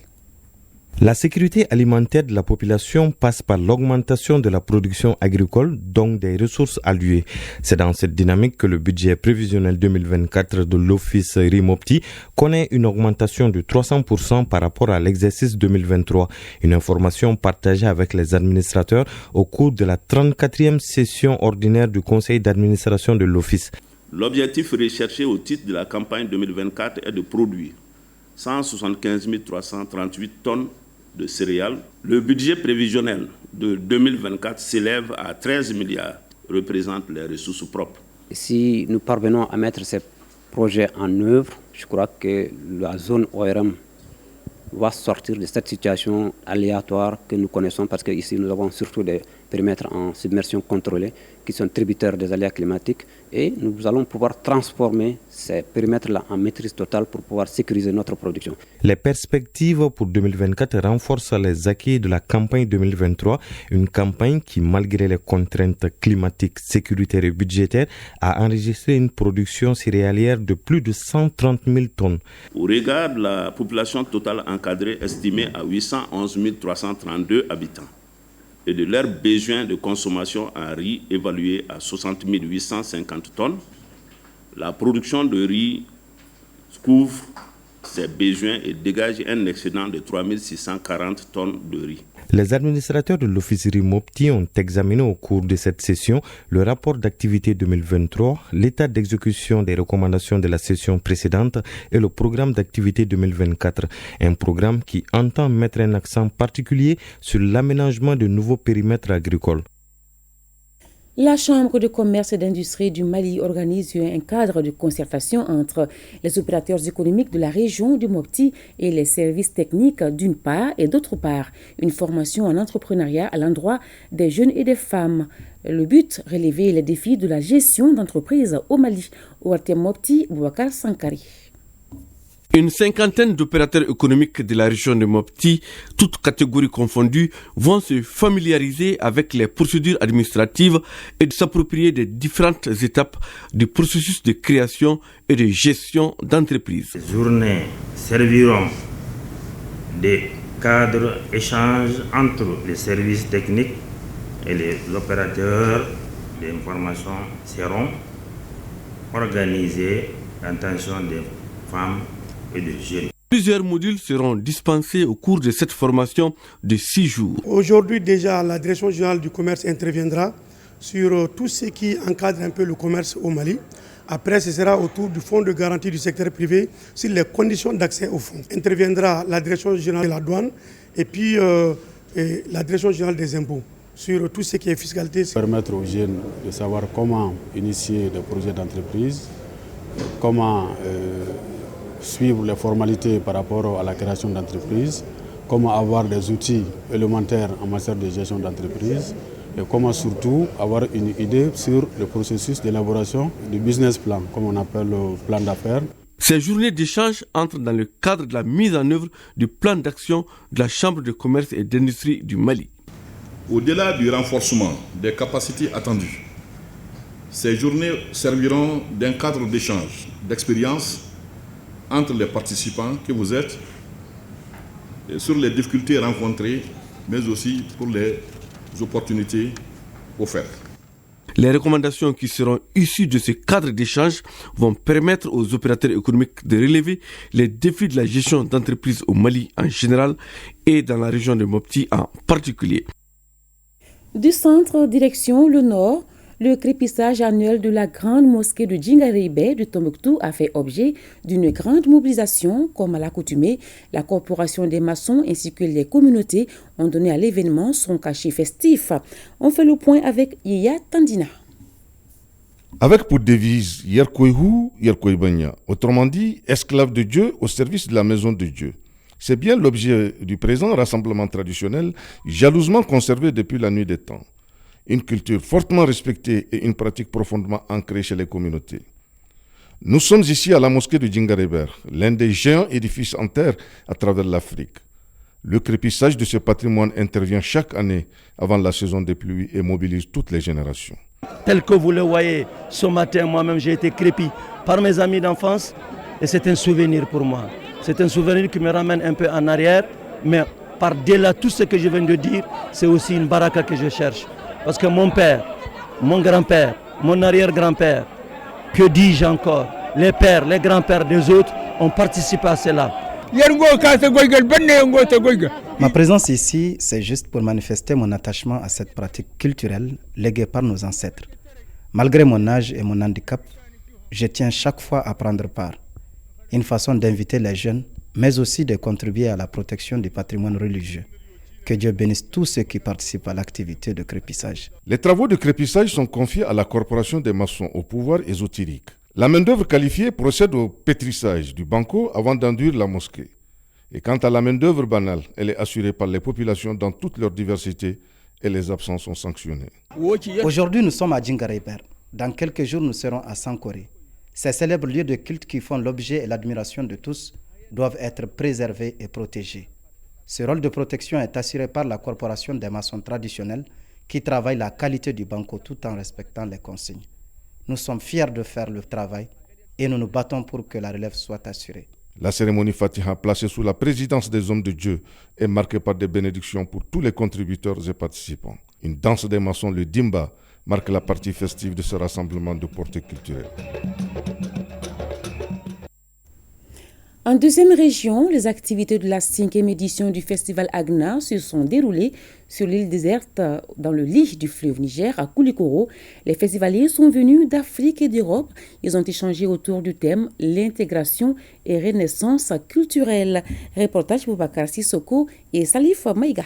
La sécurité alimentaire de la population passe par l'augmentation de la production agricole, donc des ressources allouées. C'est dans cette dynamique que le budget prévisionnel 2024 de l'Office RIMOPTI connaît une augmentation de 300% par rapport à l'exercice 2023. Une information partagée avec les administrateurs au cours de la 34e session ordinaire du conseil d'administration de l'Office. L'objectif recherché au titre de la campagne 2024 est de produire 175 338 tonnes de céréales. Le budget prévisionnel de 2024 s'élève à 13 milliards, représente les ressources propres. Si nous parvenons à mettre ces projets en œuvre, je crois que la zone ORM va sortir de cette situation aléatoire que nous connaissons parce qu'ici nous avons surtout des périmètres en submersion contrôlée qui sont tributaires des aléas climatiques et nous allons pouvoir transformer ces périmètres-là en maîtrise totale pour pouvoir sécuriser notre production. Les perspectives pour 2024 renforcent les acquis de la campagne 2023, une campagne qui, malgré les contraintes climatiques, sécuritaires et budgétaires, a enregistré une production céréalière de plus de 130 000 tonnes. Au regard de la population totale encadrée estimée à 811 332 habitants, et de leurs besoins de consommation en riz évalués à 60 850 tonnes, la production de riz couvre ces besoins et dégage un excédent de 3 640 tonnes de riz. Les administrateurs de l'Office RIMOPTI ont examiné au cours de cette session le rapport d'activité 2023, l'état d'exécution des recommandations de la session précédente et le programme d'activité 2024. Un programme qui entend mettre un accent particulier sur l'aménagement de nouveaux périmètres agricoles. La Chambre de commerce et d'industrie du Mali organise un cadre de concertation entre les opérateurs économiques de la région du Mopti et les services techniques d'une part et d'autre part, une formation en entrepreneuriat à l'endroit des jeunes et des femmes. Le but, relever les défis de la gestion d'entreprises au Mali. Ouarte Mopti, Boubacar Sankari. Une cinquantaine d'opérateurs économiques de la région de Mopti, toutes catégories confondues, vont se familiariser avec les procédures administratives et de s'approprier des différentes étapes du processus de création et de gestion d'entreprise. Les journées serviront de cadre échange entre les services techniques et les opérateurs d'information seront organisés à l'intention des femmes et des jeunes. Plusieurs modules seront dispensés au cours de cette formation de 6 jours. Aujourd'hui déjà, la Direction générale du commerce interviendra sur tout ce qui encadre un peu le commerce au Mali. Après, ce sera autour du fonds de garantie du secteur privé sur les conditions d'accès au fonds. Interviendra la Direction générale de la douane et puis la Direction générale des impôts sur tout ce qui est fiscalité. Permettre aux jeunes de savoir comment initier des projets d'entreprise, comment suivre les formalités par rapport à la création d'entreprise, comment avoir des outils élémentaires en matière de gestion d'entreprise et comment surtout avoir une idée sur le processus d'élaboration du business plan, comme on appelle le plan d'affaires. Ces journées d'échange entrent dans le cadre de la mise en œuvre du plan d'action de la Chambre de commerce et d'industrie du Mali. Au-delà du renforcement des capacités attendues, ces journées serviront d'un cadre d'échange, d'expérience entre les participants que vous êtes sur les difficultés rencontrées, mais aussi pour les opportunités offertes. Les recommandations qui seront issues de ce cadre d'échange vont permettre aux opérateurs économiques de relever les défis de la gestion d'entreprises au Mali en général et dans la région de Mopti en particulier. Du centre direction le nord, le crépissage annuel de la grande mosquée de Djingaribé de Tombouctou a fait objet d'une grande mobilisation. Comme à l'accoutumée, la corporation des maçons ainsi que les communautés ont donné à l'événement son cachet festif. On fait le point avec Yaya Tandina. Avec pour devise Yerkoihu, Yerkoibanya, autrement dit, esclave de Dieu au service de la maison de Dieu. C'est bien l'objet du présent rassemblement traditionnel, jalousement conservé depuis la nuit des temps. Une culture fortement respectée et une pratique profondément ancrée chez les communautés. Nous sommes ici à la mosquée de Djingaribé, l'un des géants édifices en terre à travers l'Afrique. Le crépissage de ce patrimoine intervient chaque année avant la saison des pluies et mobilise toutes les générations. Tel que vous le voyez, ce matin, moi-même, j'ai été crépi par mes amis d'enfance et c'est un souvenir pour moi. C'est un souvenir qui me ramène un peu en arrière, mais par-delà tout ce que je viens de dire, c'est aussi une baraka que je cherche. Parce que mon père, mon grand-père, mon arrière-grand-père, que dis-je encore, les pères, les grands-pères des autres ont participé à cela. Ma présence ici, c'est juste pour manifester mon attachement à cette pratique culturelle léguée par nos ancêtres. Malgré mon âge et mon handicap, je tiens chaque fois à prendre part. Une façon d'inviter les jeunes, mais aussi de contribuer à la protection du patrimoine religieux. Que Dieu bénisse tous ceux qui participent à l'activité de crépissage. Les travaux de crépissage sont confiés à la corporation des maçons au pouvoir ésotérique. La main-d'œuvre qualifiée procède au pétrissage du banco avant d'enduire la mosquée. Et quant à la main-d'œuvre banale, elle est assurée par les populations dans toute leur diversité et les absences sont sanctionnées. Aujourd'hui, nous sommes à Djingaribé. Dans quelques jours, nous serons à Sankoré. Ces célèbres lieux de culte qui font l'objet et l'admiration de tous doivent être préservés et protégés. Ce rôle de protection est assuré par la corporation des maçons traditionnels qui travaillent la qualité du banco tout en respectant les consignes. Nous sommes fiers de faire le travail et nous nous battons pour que la relève soit assurée. La cérémonie Fatiha, placée sous la présidence des hommes de Dieu, est marquée par des bénédictions pour tous les contributeurs et participants. Une danse des maçons, le Dimba, marque la partie festive de ce rassemblement de portée culturelle. En deuxième région, les activités de la 5e édition du festival Agna se sont déroulées sur l'île déserte dans le lit du fleuve Niger à Koulikoro. Les festivaliers sont venus d'Afrique et d'Europe. Ils ont échangé autour du thème l'intégration et renaissance culturelle. Reportage Boubacar Sissoko et Salif Maïga.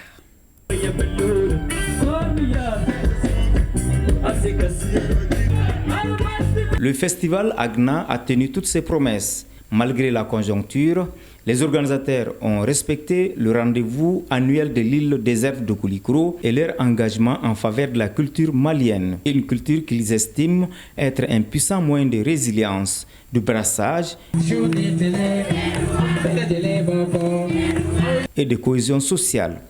Le festival Agna a tenu toutes ses promesses. Malgré la conjoncture, les organisateurs ont respecté le rendez-vous annuel de l'île déserte de Koulikoro et leur engagement en faveur de la culture malienne, une culture qu'ils estiment être un puissant moyen de résilience, de brassage et de cohésion sociale.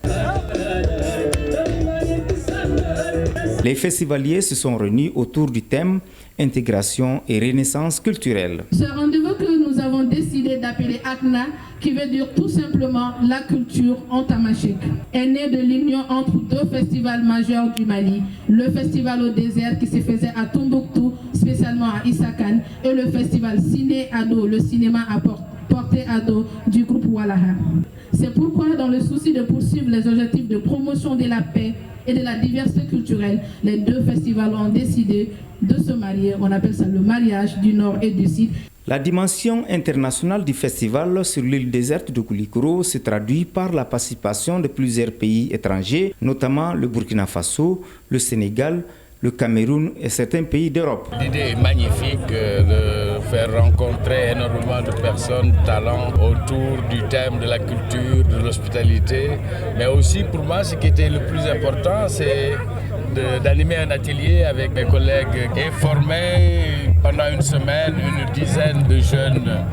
Les festivaliers se sont réunis autour du thème intégration et renaissance culturelle. Ce rendez-vous que nous avons décidé d'appeler ACNA, qui veut dire tout simplement la culture en tamashek, est né de l'union entre deux festivals majeurs du Mali, le festival au désert qui se faisait à Tombouctou, spécialement à Issakan, et le festival Ciné Ado, le cinéma à portée ado du groupe Walaha. C'est pourquoi, dans le souci de poursuivre les objectifs de promotion de la paix et de la diversité culturelle, les deux festivals ont décidé de se marier. On appelle ça le mariage du Nord et du Sud. La dimension internationale du festival sur l'île déserte de Koulikoro se traduit par la participation de plusieurs pays étrangers, notamment le Burkina Faso, le Sénégal, le Cameroun et certains pays d'Europe. L'idée est magnifique de faire rencontrer énormément de personnes, de talents autour du thème de la culture, de l'hospitalité. Mais aussi pour moi, ce qui était le plus important, c'est d'animer un atelier avec mes collègues et former pendant une semaine une dizaine de jeunes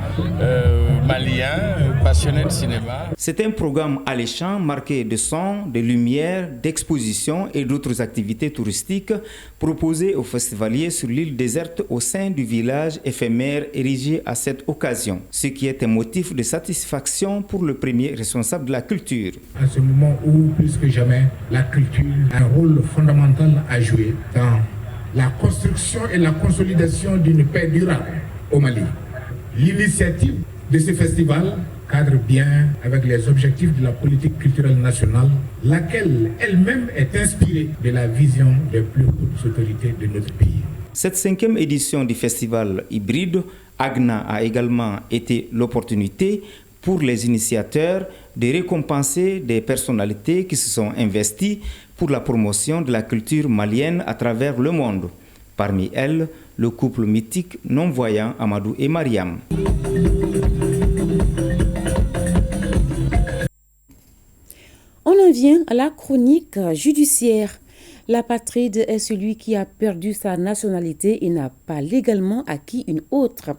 maliens passionnés de cinéma. C'est un programme alléchant marqué de sons, de lumière, d'expositions et d'autres activités touristiques proposées aux festivaliers sur l'île déserte au sein du village éphémère érigé à cette occasion, ce qui est un motif de satisfaction pour le premier responsable de la culture. À ce moment où, plus que jamais, la culture a un rôle fondamental à jouer dans la construction et la consolidation d'une paix durable au Mali. L'initiative de ce festival cadre bien avec les objectifs de la politique culturelle nationale, laquelle elle-même est inspirée de la vision des plus hautes autorités de notre pays. Cette 5e édition du festival hybride, AGNA a également été l'opportunité pour les initiateurs de récompenser des personnalités qui se sont investies pour la promotion de la culture malienne à travers le monde. Parmi elles, le couple mythique non-voyant Amadou et Mariam. On en vient à la chronique judiciaire. L'apatride est celui qui a perdu sa nationalité et n'a pas légalement acquis une autre.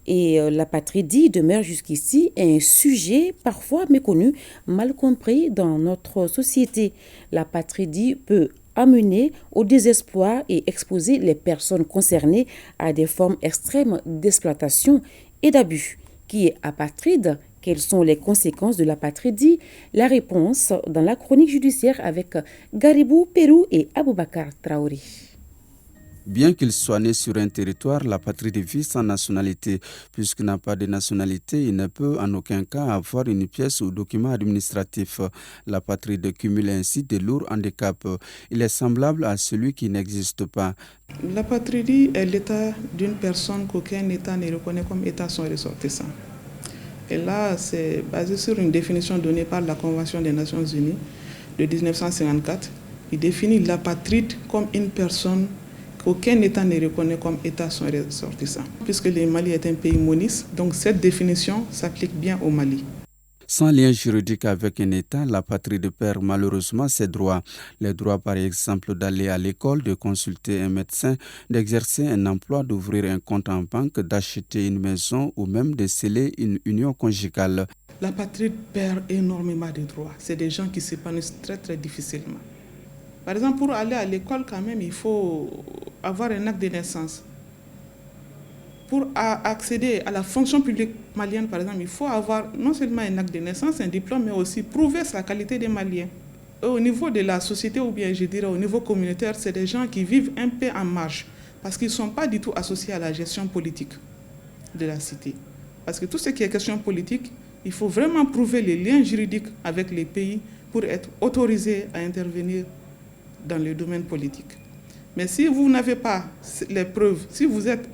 Et l'apatridie demeure jusqu'ici un sujet parfois méconnu, mal compris dans notre société. L'apatridie peut amener au désespoir et exposer les personnes concernées à des formes extrêmes d'exploitation et d'abus. Qui est apatride? Quelles sont les conséquences de l'apatridie? La réponse dans la chronique judiciaire avec Garibou Pérou et Aboubakar Traoré. Bien qu'il soit né sur un territoire, l'apatride vit sans nationalité. Puisqu'il n'a pas de nationalité, il ne peut en aucun cas avoir une pièce ou document administratif. L'apatride cumule ainsi de lourds handicaps. Il est semblable à celui qui n'existe pas. L'apatridie est l'état d'une personne qu'aucun État ne reconnaît comme état son ressortissant. Et là, c'est basé sur une définition donnée par la Convention des Nations Unies de 1954. Il définit l'apatride comme une personne qu'aucun État ne reconnaît comme État son ressortissant. Puisque le Mali est un pays moniste, donc cette définition s'applique bien au Mali. Sans lien juridique avec un État, l'apatride perd malheureusement ses droits. Les droits, par exemple, d'aller à l'école, de consulter un médecin, d'exercer un emploi, d'ouvrir un compte en banque, d'acheter une maison ou même de sceller une union conjugale. L'apatride perd énormément de droits. C'est des gens qui s'épanouissent très très difficilement. Par exemple, pour aller à l'école, quand même, il faut avoir un acte de naissance. Pour accéder à la fonction publique malienne, par exemple, il faut avoir non seulement un acte de naissance, un diplôme, mais aussi prouver sa qualité de Malien. Au niveau de la société, ou bien je dirais au niveau communautaire, c'est des gens qui vivent un peu en marge, parce qu'ils ne sont pas du tout associés à la gestion politique de la cité. Parce que tout ce qui est question politique, il faut vraiment prouver les liens juridiques avec les pays pour être autorisé à intervenir dans le domaine politique. Mais si vous n'avez pas les preuves, si vous êtes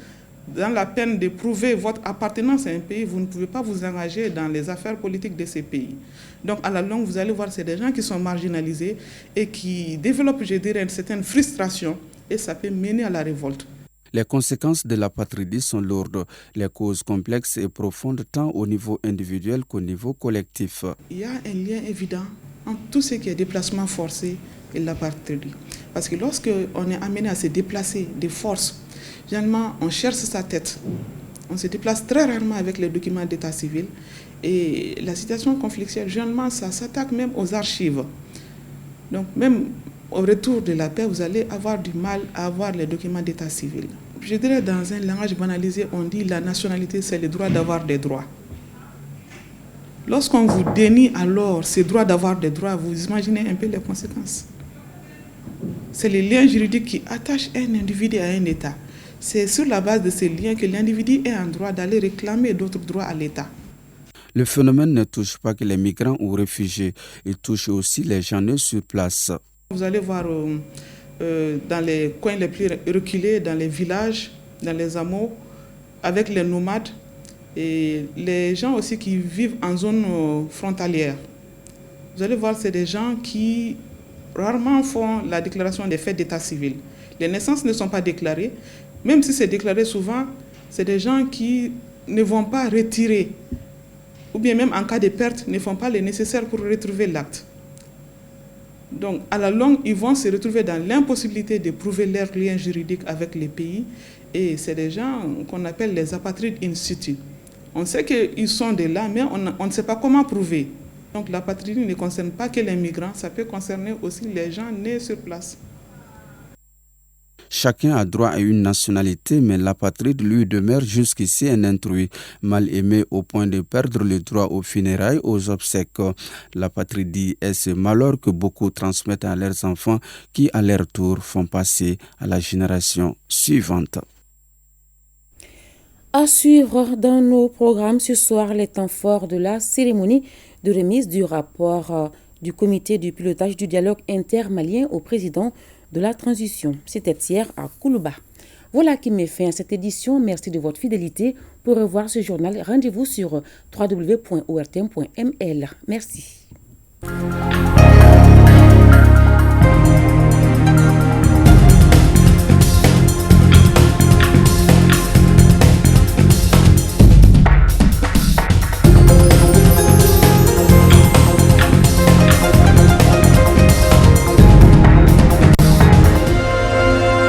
dans la peine de prouver votre appartenance à un pays, vous ne pouvez pas vous engager dans les affaires politiques de ces pays. Donc à la longue, vous allez voir, c'est des gens qui sont marginalisés et qui développent, je dirais, une certaine frustration et ça peut mener à la révolte. Les conséquences de l'apatridie sont lourdes, les causes complexes et profondes tant au niveau individuel qu'au niveau collectif. Il y a un lien évident entre tout ce qui est déplacement forcé et l'apatridie. Parce que lorsque on est amené à se déplacer de force, généralement, on cherche sa tête. On se déplace très rarement avec les documents d'état civil. Et la situation conflictuelle, généralement, ça s'attaque même aux archives. Donc, même au retour de la paix, vous allez avoir du mal à avoir les documents d'état civil. Je dirais, dans un langage banalisé, on dit la nationalité, c'est le droit d'avoir des droits. Lorsqu'on vous dénie alors ce droit d'avoir des droits, vous imaginez un peu les conséquences. C'est les liens juridiques qui attachent un individu à un État. C'est sur la base de ces liens que l'individu est en droit d'aller réclamer d'autres droits à l'État. Le phénomène ne touche pas que les migrants ou réfugiés, il touche aussi les gens nés sur place. Vous allez voir dans les coins les plus reculés, dans les villages, dans les hameaux, avec les nomades et les gens aussi qui vivent en zone frontalière. Vous allez voir, c'est des gens qui rarement font la déclaration des faits d'état civil. Les naissances ne sont pas déclarées. Même si c'est déclaré souvent, c'est des gens qui ne vont pas retirer, ou bien même en cas de perte, ne font pas le nécessaire pour retrouver l'acte. Donc, à la longue, ils vont se retrouver dans l'impossibilité de prouver leurs liens juridiques avec les pays. Et c'est des gens qu'on appelle les apatrides in situ. On sait qu'ils sont de là, mais on ne sait pas comment prouver. Donc, l'apatridie ne concerne pas que les migrants, ça peut concerner aussi les gens nés sur place. Chacun a droit à une nationalité, mais l'apatride lui demeure jusqu'ici un intrus, mal aimé au point de perdre le droit aux funérailles, aux obsèques. L'apatridie est ce malheur que beaucoup transmettent à leurs enfants qui, à leur tour, font passer à la génération suivante. À suivre dans nos programmes ce soir, les temps forts de la cérémonie de remise du rapport du comité du pilotage du dialogue intermalien au président de la transition. C'était hier à Koulouba. Voilà qui met fin à cette édition. Merci de votre fidélité. Pour revoir ce journal, rendez-vous sur www.ortm.ml. Merci.